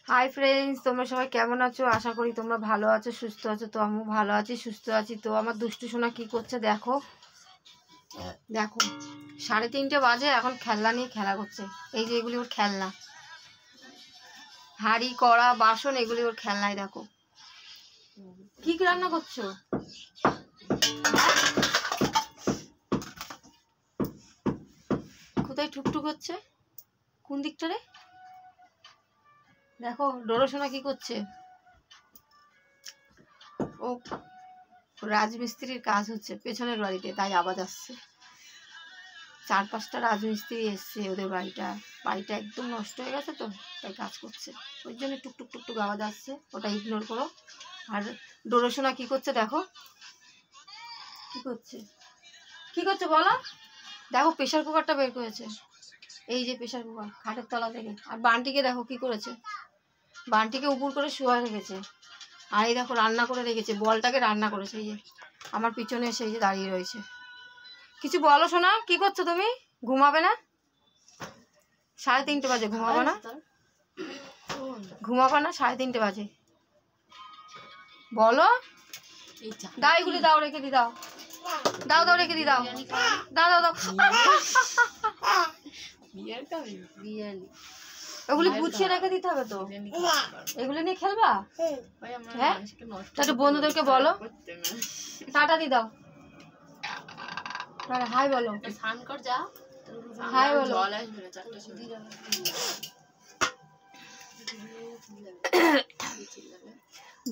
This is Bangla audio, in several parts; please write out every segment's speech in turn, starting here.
হাই ফ্রেন্ডস, তোমরা সবাই কেমন আছো? আশা করি তোমরা ভালো আছো, সুস্থ আছো। তো আমিও ভালো আছি, সুস্থ আছি। তো আমার দুষ্টু সোনা কি করছে দেখো, দেখো 3:30 বাজে, এখন খেলনা নিয়ে খেলা করছে। এই যে এগুলি ওর খেলনা, হাঁড়ি কড়া বাসন, এগুলি ওর খেলনায়। দেখো কি রান্না করছো, কোথায় টুকটুক হচ্ছে, কোন দিকটা রে? দেখো ডোরো সোনা কি করছে, ও রাজমিস্ত্রির কাজ হচ্ছে পেছনের বাড়িতে, তাই আওয়াজ আসছে। 4-5টা রাজমিস্ত্রি এসছে ওদের বাড়িটা একদম নষ্ট হয়ে গেছে, তো তাই কাজ করছে, ওই জন্য টুকটুক টুকটুক আওয়াজ আসছে, ওটা ইগনোর করো। আর ডোরো সোনা কি করছে দেখো, কি করছে বলো। দেখো প্রেশার কুকারটা বের করেছে, এই যে প্রেশার কুকার খাটের তলা থেকে। আর বান্টিকে দেখো কি করেছে, বান্টিকে উপর করে শুয়ে রেখেছে। আর এই দেখো রান্না করে রেখেছে, বলটাকে রান্না করেছে, এই যে আমার পিছনে এসে এই যে দাঁড়িয়ে রয়েছে। কিছু বলো সোনা, কি করছো তুমি? ঘুমাবে না? 3:30 বাজে, ঘুমাবো না? ঘুমাবো না? 3:30 বাজে, বলো। দাও এগুলি, দাও রেখে দি, দাও দাও রেখে দি, দাও দাও দাও দাও। ওগুলি গুছিয়ে রেখে দিতে হবে তো, এগুলি নিয়ে খেলবা? হ্যাঁ, একটু বন্ধুদেরকে বলো, টাটা দি দাও, হাই বলো, হাই বলো।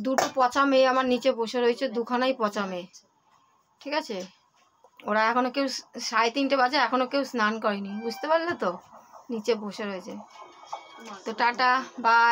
দুটো পচা মেয়ে আমার নিচে বসে রয়েছে, দুখানাই পচা মেয়ে, ঠিক আছে? ওরা এখনো কেউ 3:30 বাজে, এখনো কেউ স্নান করেনি, বুঝতে পারলে তো? নিচে বসে রয়েছে। তো টাটা, বাই।